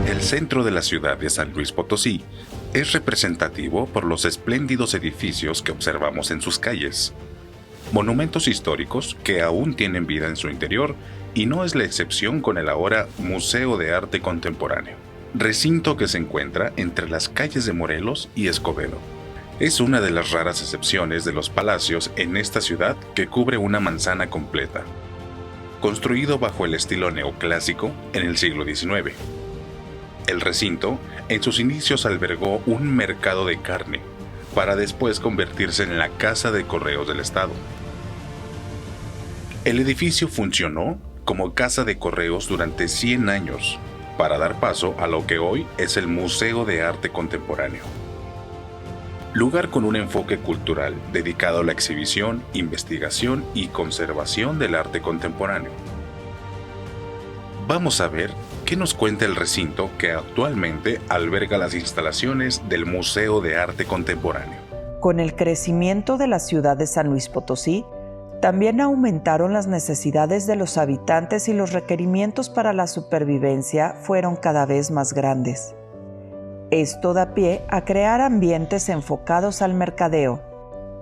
El centro de la ciudad de San Luis Potosí es representativo por los espléndidos edificios que observamos en sus calles. Monumentos históricos que aún tienen vida en su interior, y no es la excepción con el ahora Museo de Arte Contemporáneo, recinto que se encuentra entre las calles de Morelos y Escobedo. Es una de las raras excepciones de los palacios en esta ciudad que cubre una manzana completa. Construido bajo el estilo neoclásico en el siglo XIX. El recinto, en sus inicios albergó un mercado de carne, para después convertirse en la Casa de Correos del Estado. El edificio funcionó como Casa de Correos durante 100 años, para dar paso a lo que hoy es el Museo de Arte Contemporáneo. Lugar con un enfoque cultural dedicado a la exhibición, investigación y conservación del arte contemporáneo. Vamos a ver qué nos cuenta el recinto que actualmente alberga las instalaciones del Museo de Arte Contemporáneo. Con el crecimiento de la ciudad de San Luis Potosí, también aumentaron las necesidades de los habitantes y los requerimientos para la supervivencia fueron cada vez más grandes. Esto da pie a crear ambientes enfocados al mercadeo.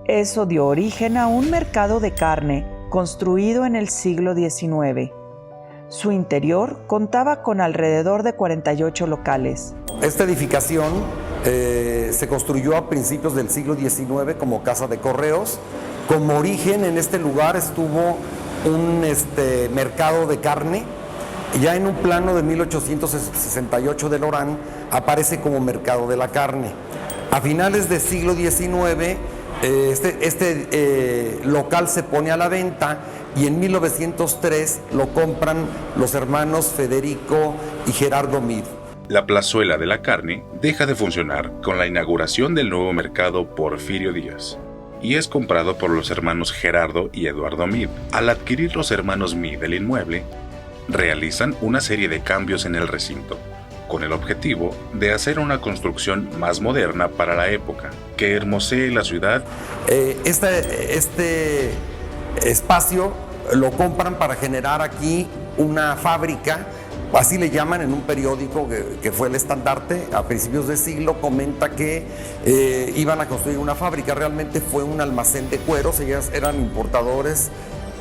Eso dio origen a un mercado de carne construido en el siglo XIX. Su interior contaba con alrededor de 48 locales. Esta edificación se construyó a principios del siglo XIX como Casa de Correos. Como origen en este lugar estuvo un mercado de carne. Ya en un plano de 1868 de Lorán aparece como mercado de la carne. A finales del siglo XIX este local se pone a la venta y en 1903 lo compran los hermanos Federico y Gerardo Mid. La plazuela de la carne deja de funcionar con la inauguración del nuevo mercado Porfirio Díaz y es comprado por los hermanos Gerardo y Eduardo Mid. Al adquirir los hermanos Mid el inmueble, realizan una serie de cambios en el recinto, con el objetivo de hacer una construcción más moderna para la época, que hermosee la ciudad. Este espacio lo compran para generar aquí una fábrica, así le llaman en un periódico que fue El Estandarte, a principios de siglo, comenta que iban a construir una fábrica. Realmente fue un almacén de cueros, ellas eran importadores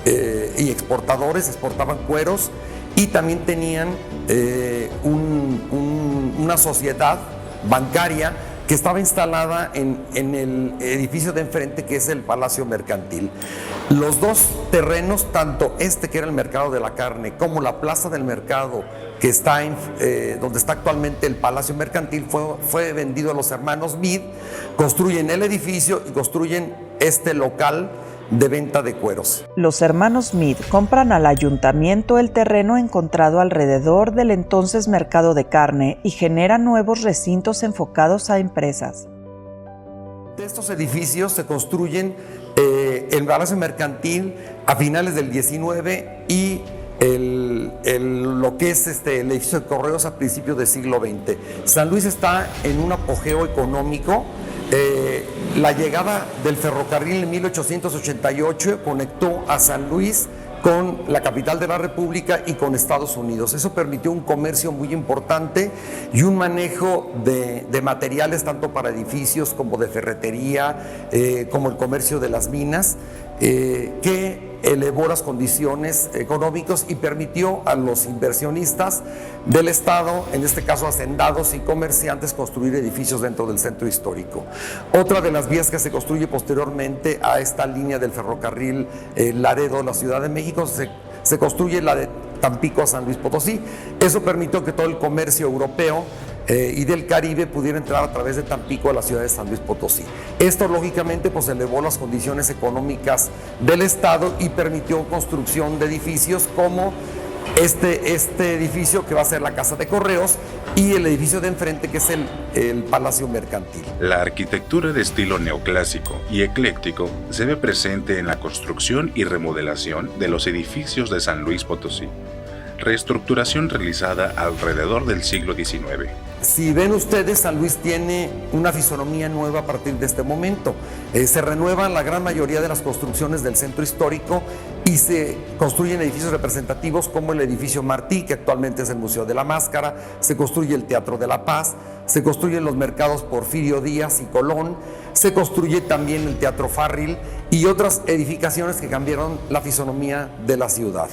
y exportadores, exportaban cueros y también tenían una sociedad bancaria que estaba instalada en el edificio de enfrente, que es el Palacio Mercantil. Los dos terrenos, tanto que era el mercado de la carne, como la plaza del mercado, que está donde está actualmente el Palacio Mercantil, fue vendido a los hermanos Mid. Construyen el edificio y construyen este local de venta de cueros. Los hermanos Mid compran al ayuntamiento el terreno encontrado alrededor del entonces mercado de carne y generan nuevos recintos enfocados a empresas. Estos edificios se construyen el Palacio Mercantil a finales del 19 y lo que es el edificio de Correos a principios del siglo XX. San Luis está en un apogeo económico. La llegada del ferrocarril en 1888 conectó a San Luis con la capital de la República y con Estados Unidos. Eso permitió un comercio muy importante y un manejo de materiales tanto para edificios como de ferretería, como el comercio de las minas, que elevó las condiciones económicas y permitió a los inversionistas del Estado, en este caso hacendados y comerciantes, construir edificios dentro del centro histórico. Otra de las vías que se construye posteriormente a esta línea del ferrocarril Laredo, la Ciudad de México, se construye la de Tampico a San Luis Potosí. Eso permitió que todo el comercio europeo y del Caribe pudiera entrar a través de Tampico a la ciudad de San Luis Potosí. Esto lógicamente pues elevó las condiciones económicas del Estado y permitió construcción de edificios como este edificio que va a ser la Casa de Correos y el edificio de enfrente que es el Palacio Mercantil. La arquitectura de estilo neoclásico y ecléctico se ve presente en la construcción y remodelación de los edificios de San Luis Potosí. Reestructuración realizada alrededor del siglo XIX. Si ven ustedes, San Luis tiene una fisonomía nueva a partir de este momento. Se renuevan la gran mayoría de las construcciones del centro histórico y se construyen edificios representativos como el edificio Martí, que actualmente es el Museo de la Máscara, se construye el Teatro de la Paz, se construyen los mercados Porfirio Díaz y Colón, se construye también el Teatro Farril y otras edificaciones que cambiaron la fisonomía de la ciudad.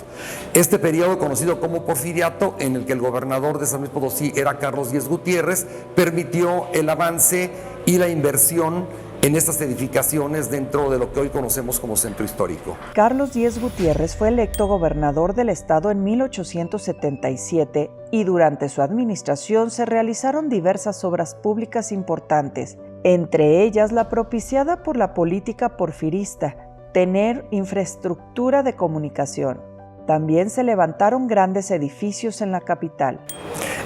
Este periodo, conocido como Porfiriato, en el que el gobernador de San Luis Potosí era Carlos Díez Gutiérrez, permitió el avance y la inversión en estas edificaciones dentro de lo que hoy conocemos como centro histórico. Carlos Díez Gutiérrez fue electo gobernador del estado en 1877 y durante su administración se realizaron diversas obras públicas importantes, entre ellas la propiciada por la política porfirista, tener infraestructura de comunicación. También se levantaron grandes edificios en la capital.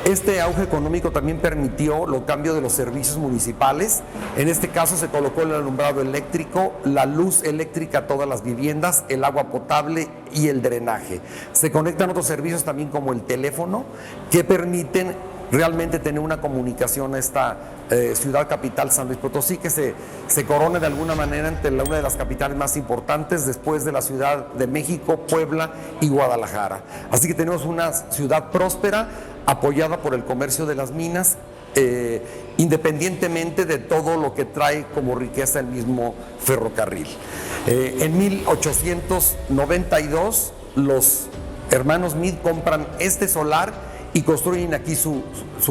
Este auge económico también permitió los cambios de los servicios municipales. En este caso se colocó el alumbrado eléctrico, la luz eléctrica a todas las viviendas, el agua potable y el drenaje. Se conectan otros servicios también como el teléfono, que permiten realmente tener una comunicación a esta ciudad capital San Luis Potosí, que se corona de alguna manera entre una de las capitales más importantes después de la Ciudad de México, Puebla y Guadalajara. Así que tenemos una ciudad próspera, apoyada por el comercio de las minas, independientemente de todo lo que trae como riqueza el mismo ferrocarril. En 1892 los hermanos Meade compran este solar y construyen aquí su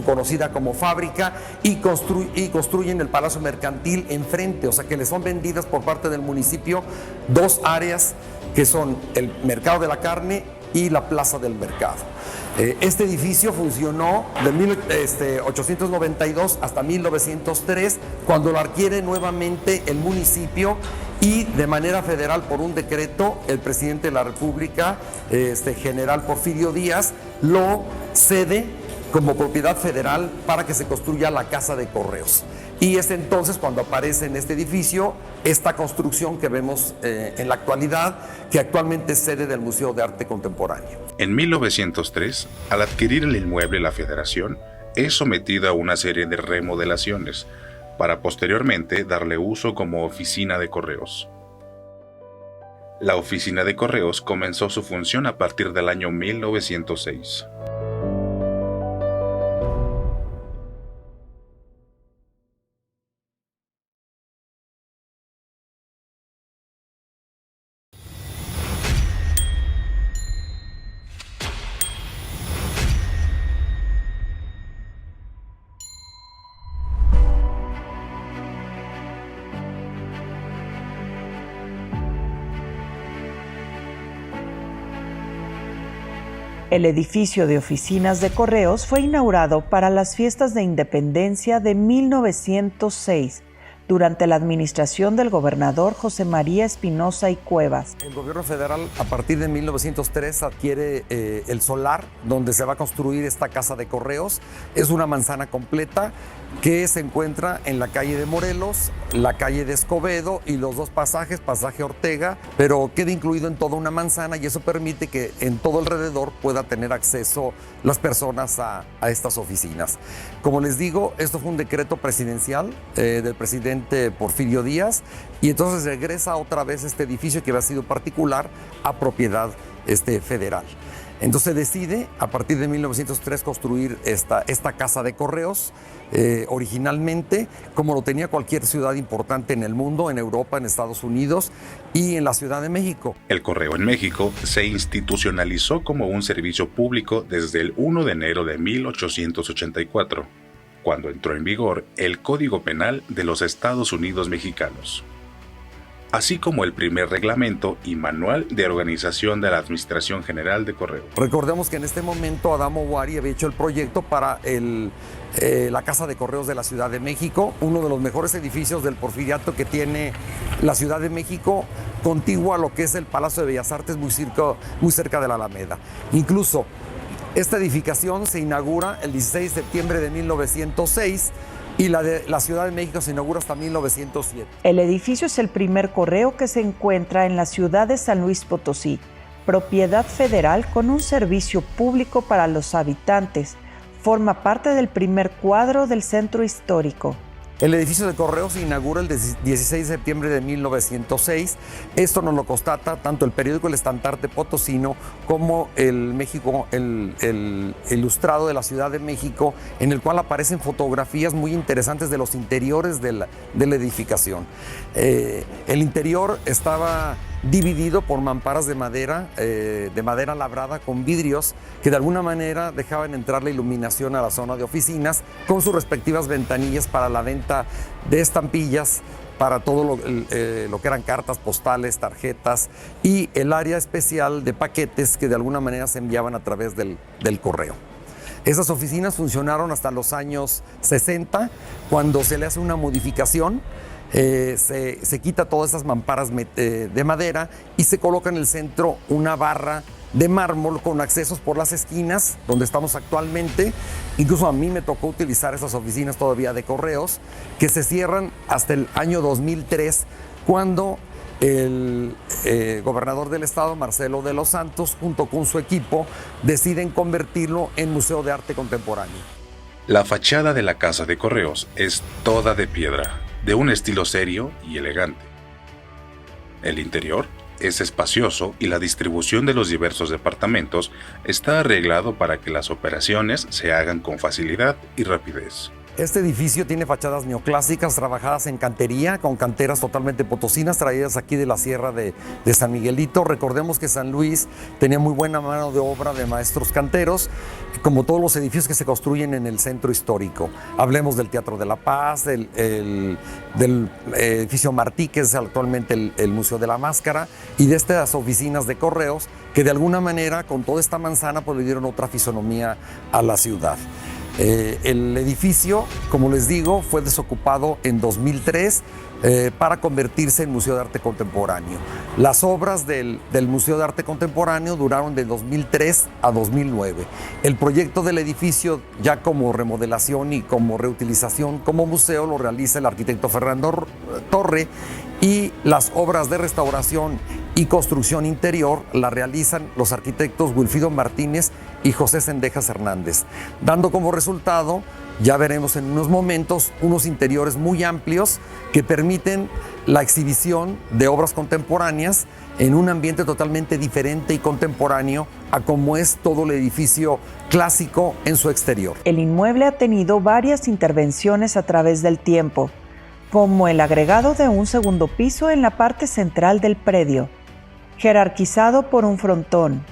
conocida como fábrica y construyen el Palacio Mercantil enfrente, o sea que les son vendidas por parte del municipio dos áreas que son el Mercado de la Carne y la Plaza del Mercado. Este edificio funcionó de 1892 hasta 1903, cuando lo adquiere nuevamente el municipio y de manera federal por un decreto el presidente de la República, general Porfirio Díaz, lo cede como propiedad federal para que se construya la Casa de Correos. Y es entonces cuando aparece en este edificio esta construcción que vemos en la actualidad, que actualmente es sede del Museo de Arte Contemporáneo. En 1903, al adquirir el inmueble la Federación, es sometida a una serie de remodelaciones, para posteriormente darle uso como oficina de correos. La oficina de correos comenzó su función a partir del año 1906. El edificio de oficinas de correos fue inaugurado para las fiestas de independencia de 1906, durante la administración del gobernador José María Espinosa y Cuevas. El gobierno federal a partir de 1903 adquiere el solar donde se va a construir esta casa de correos. Es una manzana completa que se encuentra en la calle de Morelos, la calle de Escobedo y los dos pasajes, pasaje Ortega, pero queda incluido en toda una manzana y eso permite que en todo alrededor pueda tener acceso las personas a estas oficinas. Como les digo, esto fue un decreto presidencial del presidente Porfirio Díaz y entonces regresa otra vez este edificio que había sido particular a propiedad federal. Entonces decide a partir de 1903 construir esta casa de correos, originalmente como lo tenía cualquier ciudad importante en el mundo, en Europa, en Estados Unidos y en la Ciudad de México. El correo en México se institucionalizó como un servicio público desde el 1 de enero de 1884, cuando entró en vigor el Código Penal de los Estados Unidos mexicanos, así como el primer reglamento y manual de organización de la Administración General de Correos. Recordemos que en este momento Adamo Wari había hecho el proyecto para la Casa de Correos de la Ciudad de México, uno de los mejores edificios del Porfiriato que tiene la Ciudad de México, contiguo a lo que es el Palacio de Bellas Artes, muy cerca de la Alameda. Incluso esta edificación se inaugura el 16 de septiembre de 1906 y la de la Ciudad de México se inaugura hasta 1907. El edificio es el primer correo que se encuentra en la ciudad de San Luis Potosí, propiedad federal con un servicio público para los habitantes. Forma parte del primer cuadro del centro histórico. El edificio de correos se inaugura el 16 de septiembre de 1906. Esto nos lo constata tanto el periódico El Estandarte Potosino como el Ilustrado de la Ciudad de México, en el cual aparecen fotografías muy interesantes de los interiores de la edificación. El interior estaba dividido por mamparas de madera labrada con vidrios que de alguna manera dejaban entrar la iluminación a la zona de oficinas, con sus respectivas ventanillas para la venta de estampillas, para todo lo que eran cartas postales, tarjetas, y el área especial de paquetes que de alguna manera se enviaban a través del correo. Esas oficinas funcionaron hasta los años 60, cuando se le hace una modificación. Se quita todas esas mamparas de madera y se coloca en el centro una barra de mármol con accesos por las esquinas, donde estamos actualmente. Incluso a mí me tocó utilizar esas oficinas todavía de correos, que se cierran hasta el año 2003, cuando el gobernador del estado, Marcelo de los Santos, junto con su equipo, deciden convertirlo en Museo de Arte Contemporáneo. La fachada de la Casa de Correos es toda de piedra, de un estilo serio y elegante. El interior es espacioso y la distribución de los diversos departamentos está arreglado para que las operaciones se hagan con facilidad y rapidez. Este edificio tiene fachadas neoclásicas trabajadas en cantería, con canteras totalmente potosinas traídas aquí de la sierra de San Miguelito. Recordemos que San Luis tenía muy buena mano de obra de maestros canteros, como todos los edificios que se construyen en el centro histórico. Hablemos del Teatro de la Paz, del edificio Martí, que es actualmente el Museo de la Máscara, y de estas oficinas de correos que de alguna manera con toda esta manzana pues le dieron otra fisonomía a la ciudad. El edificio, como les digo, fue desocupado en 2003 para convertirse en Museo de Arte Contemporáneo. Las obras del Museo de Arte Contemporáneo duraron de 2003 a 2009. El proyecto del edificio, ya como remodelación y como reutilización como museo, lo realiza el arquitecto Fernando Torre, y las obras de restauración y construcción interior la realizan los arquitectos Wilfrido Martínez y José Cendejas Hernández, dando como resultado, ya veremos en unos momentos, unos interiores muy amplios que permiten la exhibición de obras contemporáneas en un ambiente totalmente diferente y contemporáneo a como es todo el edificio clásico en su exterior. El inmueble ha tenido varias intervenciones a través del tiempo, como el agregado de un segundo piso en la parte central del predio, jerarquizado por un frontón.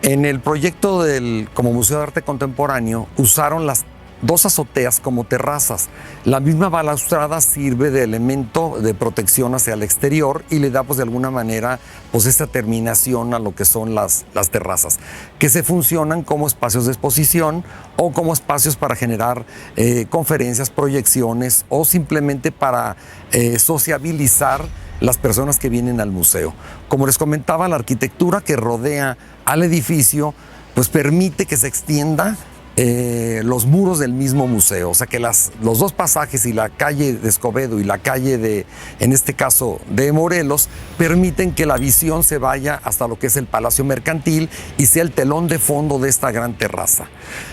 En el proyecto como Museo de Arte Contemporáneo usaron las dos azoteas como terrazas. La misma balaustrada sirve de elemento de protección hacia el exterior y le da pues de alguna manera pues esta terminación a lo que son las terrazas, que se funcionan como espacios de exposición o como espacios para generar conferencias, proyecciones o simplemente para sociabilizar las personas que vienen al museo. Como les comentaba, la arquitectura que rodea al edificio pues permite que se extienda los muros del mismo museo, o sea que los dos pasajes y la calle de Escobedo y la calle en este caso de Morelos, permiten que la visión se vaya hasta lo que es el Palacio Mercantil y sea el telón de fondo de esta gran terraza.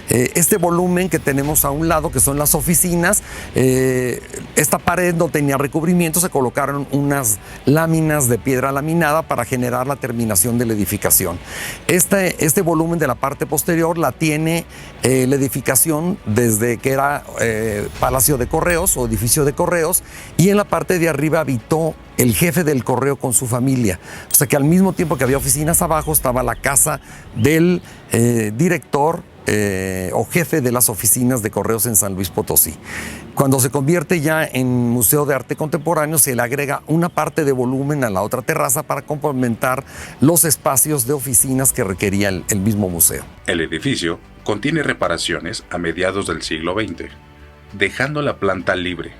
Este volumen que tenemos a un lado, que son las oficinas, esta pared no tenía recubrimiento, se colocaron unas láminas de piedra laminada para generar la terminación de la edificación. Este volumen de la parte posterior la tiene la edificación desde que era Palacio de Correos o edificio de Correos, y en la parte de arriba habitó el jefe del correo con su familia. O sea que al mismo tiempo que había oficinas abajo estaba la casa del director o jefe de las oficinas de correos en San Luis Potosí. Cuando se convierte ya en Museo de Arte Contemporáneo, se le agrega una parte de volumen a la otra terraza para complementar los espacios de oficinas que requería el mismo museo. El edificio contiene reparaciones a mediados del siglo XX, dejando la planta libre.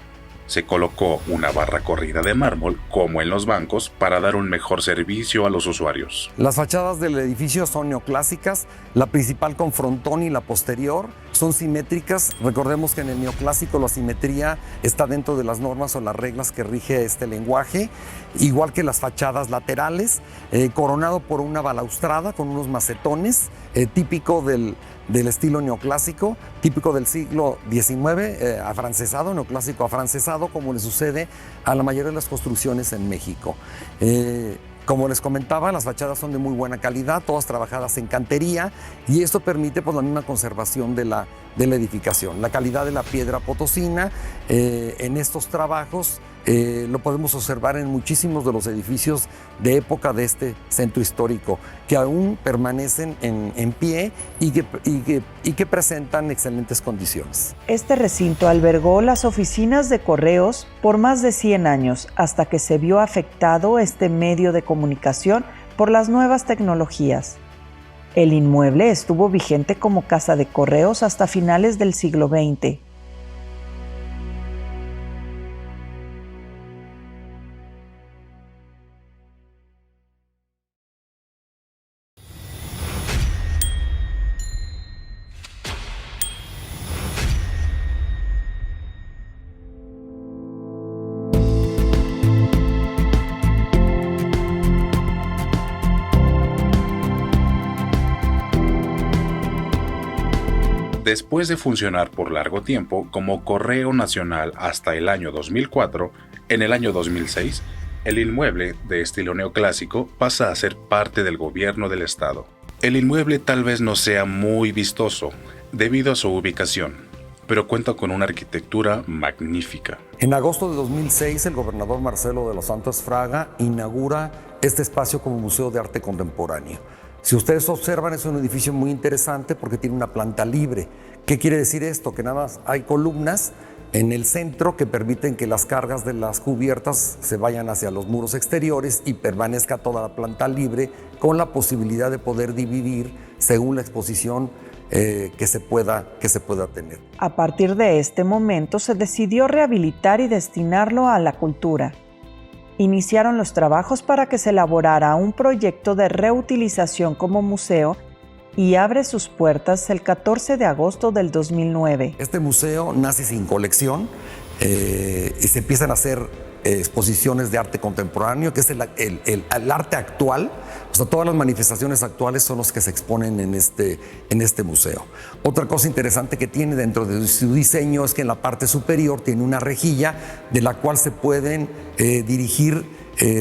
Se colocó una barra corrida de mármol, como en los bancos, para dar un mejor servicio a los usuarios. Las fachadas del edificio son neoclásicas, la principal con frontón y la posterior son simétricas. Recordemos que en el neoclásico la simetría está dentro de las normas o las reglas que rige este lenguaje, igual que las fachadas laterales, coronado por una balaustrada con unos macetones, típico del estilo neoclásico, típico del siglo XIX, afrancesado, neoclásico afrancesado, como le sucede a la mayoría de las construcciones en México. Como les comentaba, las fachadas son de muy buena calidad, todas trabajadas en cantería, y esto permite pues, la misma conservación de la edificación. La calidad de la piedra potosina en estos trabajos lo podemos observar en muchísimos de los edificios de época de este centro histórico, que aún permanecen en pie y que presentan excelentes condiciones. Este recinto albergó las oficinas de correos por más de 100 años, hasta que se vio afectado este medio de comunicación por las nuevas tecnologías. El inmueble estuvo vigente como casa de correos hasta finales del siglo XX. Después de funcionar por largo tiempo como Correo Nacional hasta el año 2004, en el año 2006, el inmueble, de estilo neoclásico, pasa a ser parte del gobierno del estado. El inmueble tal vez no sea muy vistoso, debido a su ubicación, pero cuenta con una arquitectura magnífica. En agosto de 2006, el gobernador Marcelo de los Santos Fraga inaugura este espacio como Museo de Arte Contemporáneo. Si ustedes observan, es un edificio muy interesante porque tiene una planta libre. ¿Qué quiere decir esto? Que nada más hay columnas en el centro que permiten que las cargas de las cubiertas se vayan hacia los muros exteriores y permanezca toda la planta libre, con la posibilidad de poder dividir según la exposición que se pueda tener. A partir de este momento se decidió rehabilitar y destinarlo a la cultura. Iniciaron los trabajos para que se elaborara un proyecto de reutilización como museo y abre sus puertas el 14 de agosto del 2009. Este museo nace sin colección y se empiezan a hacer exposiciones de arte contemporáneo, que es el arte actual. O sea, todas las manifestaciones actuales son los que se exponen en este museo. Otra cosa interesante que tiene dentro de su diseño es que en la parte superior tiene una rejilla de la cual se pueden dirigir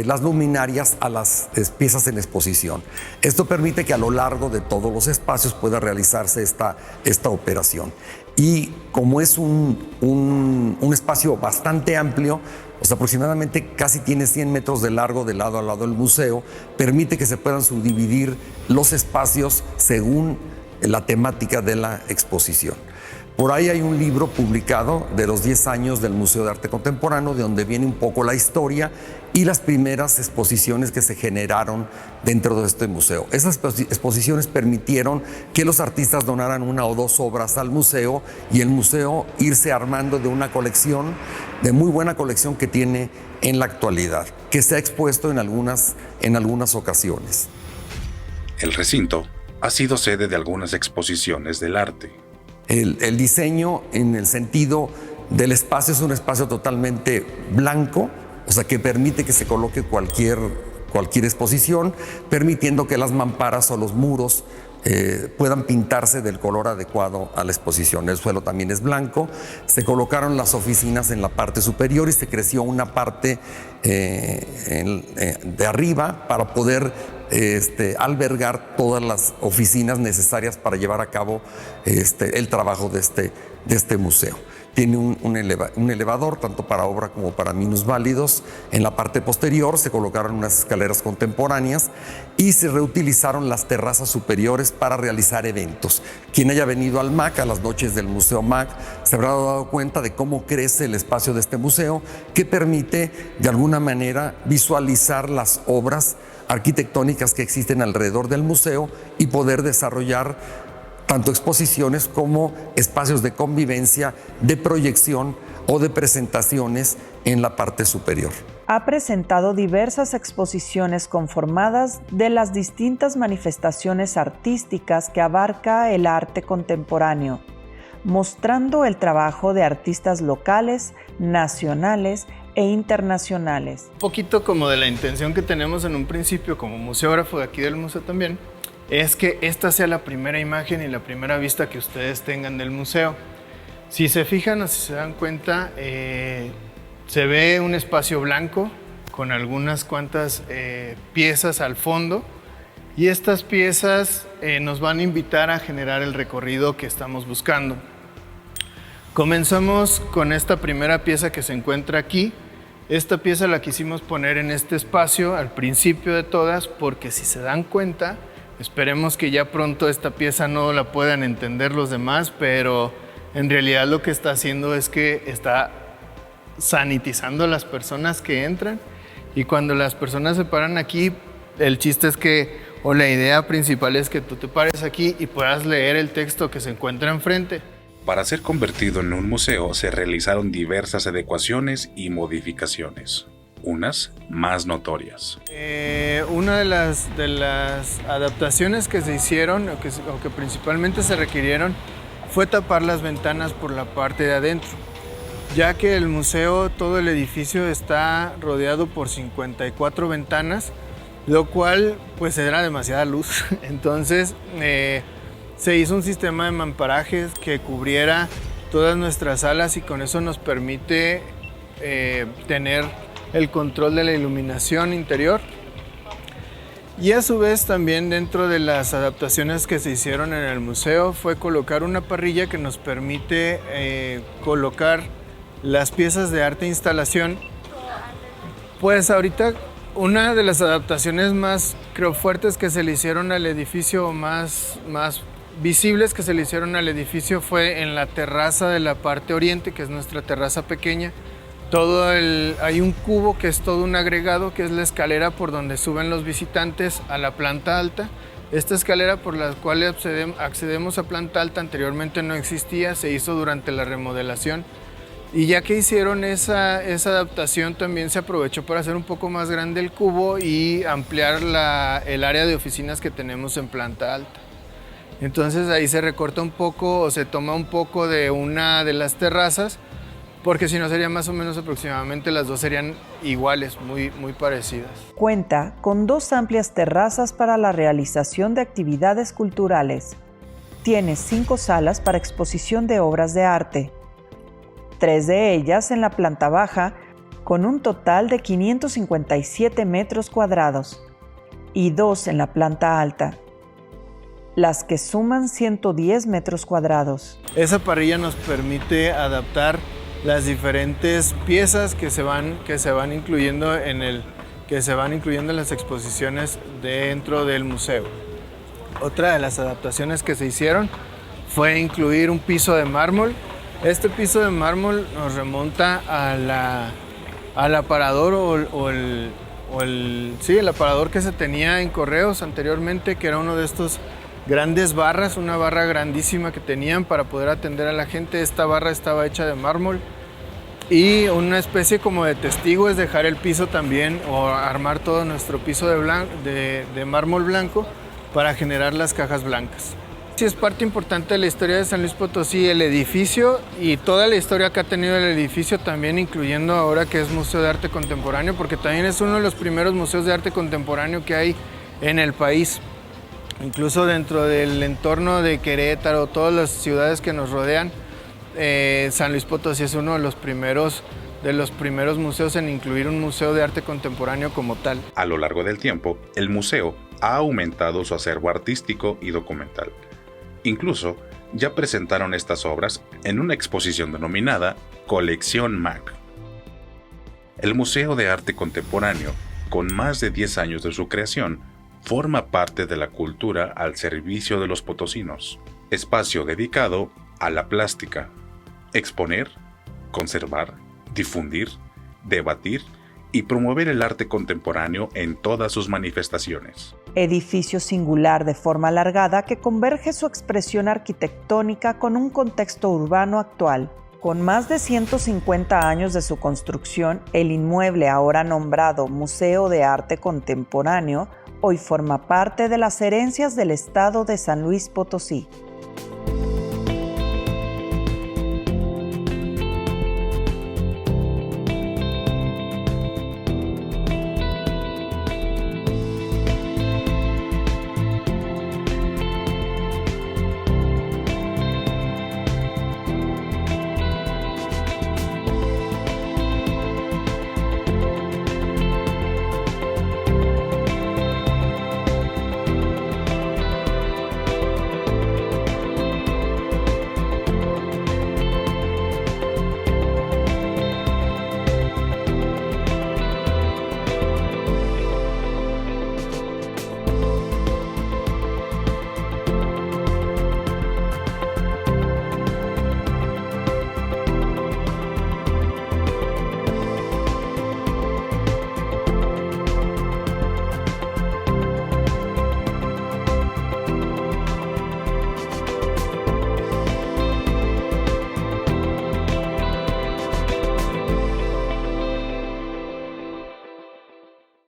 las luminarias a las piezas en exposición. Esto permite que a lo largo de todos los espacios pueda realizarse esta operación. Y como es un espacio bastante amplio, o sea, aproximadamente casi tiene 100 metros de largo de lado a lado del museo, permite que se puedan subdividir los espacios según la temática de la exposición. Por ahí hay un libro publicado de los 10 años del Museo de Arte Contemporáneo, de donde viene un poco la historia y las primeras exposiciones que se generaron dentro de este museo. Esas exposiciones permitieron que los artistas donaran 1 o 2 obras al museo y el museo irse armando de una colección, de muy buena colección que tiene en la actualidad, que se ha expuesto en algunas ocasiones. El recinto ha sido sede de algunas exposiciones del arte. El diseño en el sentido del espacio es un espacio totalmente blanco, o sea que permite que se coloque cualquier exposición, permitiendo que las mamparas o los muros puedan pintarse del color adecuado a la exposición. El suelo también es blanco, se colocaron las oficinas en la parte superior y se creció una parte de arriba para poder albergar todas las oficinas necesarias para llevar a cabo el trabajo de este museo. Tiene un elevador tanto para obra como para minusválidos. En la parte posterior se colocaron unas escaleras contemporáneas y se reutilizaron las terrazas superiores para realizar eventos. Quien haya venido al MAC, a las noches del Museo MAC, se habrá dado cuenta de cómo crece el espacio de este museo, que permite de alguna manera visualizar las obras arquitectónicas que existen alrededor del museo y poder desarrollar tanto exposiciones como espacios de convivencia, de proyección o de presentaciones en la parte superior. Ha presentado diversas exposiciones conformadas de las distintas manifestaciones artísticas que abarca el arte contemporáneo, mostrando el trabajo de artistas locales, nacionales e internacionales. Un poquito como de la intención que tenemos en un principio como museógrafo de aquí del museo también, es que esta sea la primera imagen y la primera vista que ustedes tengan del museo. Si se fijan o si se dan cuenta, se ve un espacio blanco con algunas cuantas piezas al fondo, y estas piezas nos van a invitar a generar el recorrido que estamos buscando. Comenzamos con esta primera pieza que se encuentra aquí. Esta pieza la quisimos poner en este espacio al principio de todas porque, si se dan cuenta, esperemos que ya pronto esta pieza no la puedan entender los demás, pero en realidad lo que está haciendo es que está sanitizando a las personas que entran, y cuando las personas se paran aquí, el chiste es que, o la idea principal es que tú te pares aquí y puedas leer el texto que se encuentra enfrente. Para ser convertido en un museo se realizaron diversas adecuaciones y modificaciones, unas más notorias. Una de las adaptaciones que se hicieron, o que principalmente se requirieron, fue tapar las ventanas por la parte de adentro, ya que el museo, todo el edificio está rodeado por 54 ventanas, lo cual pues era demasiada luz. Entonces se hizo un sistema de mamparajes que cubriera todas nuestras salas, y con eso nos permite tener el control de la iluminación interior. Y a su vez también, dentro de las adaptaciones que se hicieron en el museo, fue colocar una parrilla que nos permite colocar las piezas de arte e instalación. Pues ahorita una de las adaptaciones más, creo, fuertes que se le hicieron al edificio, más visibles que se le hicieron al edificio, fue en la terraza de la parte oriente, que es nuestra terraza pequeña. Hay un cubo que es todo un agregado, que es la escalera por donde suben los visitantes a la planta alta. Esta escalera por la cual accedemos a planta alta anteriormente no existía, se hizo durante la remodelación. Y ya que hicieron esa adaptación, también se aprovechó para hacer un poco más grande el cubo y ampliar el área de oficinas que tenemos en planta alta. Entonces ahí se recorta un poco, o se toma un poco de una de las terrazas, porque si no sería más o menos aproximadamente las dos serían iguales, muy parecidas. Cuenta con 2 amplias terrazas para la realización de actividades culturales. Tiene 5 salas para exposición de obras de arte, 3 de ellas en la planta baja, con un total de 557 metros cuadrados, y 2 en la planta alta, las que suman 110 metros cuadrados. Esa parrilla nos permite adaptar las diferentes piezas que se van incluyendo en las exposiciones dentro del museo. Otra de las adaptaciones que se hicieron fue incluir un piso de mármol. Este piso de mármol nos remonta al aparador el aparador que se tenía en Correos anteriormente, que era uno de estos grandes barras, una barra grandísima que tenían para poder atender a la gente. Esta barra estaba hecha de mármol, y una especie como de testigo es dejar el piso también, o armar todo nuestro piso de mármol blanco para generar las cajas blancas. Sí, es parte importante de la historia de San Luis Potosí, el edificio y toda la historia que ha tenido el edificio, también incluyendo ahora que es Museo de Arte Contemporáneo, porque también es uno de los primeros museos de arte contemporáneo que hay en el país. Incluso dentro del entorno de Querétaro, todas las ciudades que nos rodean, San Luis Potosí es uno de los primeros museos en incluir un museo de arte contemporáneo como tal. A lo largo del tiempo, el museo ha aumentado su acervo artístico y documental. Incluso, ya presentaron estas obras en una exposición denominada Colección MAC. El Museo de Arte Contemporáneo, con más de 10 años de su creación, forma parte de la cultura al servicio de los potosinos, espacio dedicado a la plástica, exponer, conservar, difundir, debatir y promover el arte contemporáneo en todas sus manifestaciones. Edificio singular de forma alargada que converge su expresión arquitectónica con un contexto urbano actual. Con más de 150 años de su construcción, el inmueble ahora nombrado Museo de Arte Contemporáneo hoy forma parte de las herencias del estado de San Luis Potosí.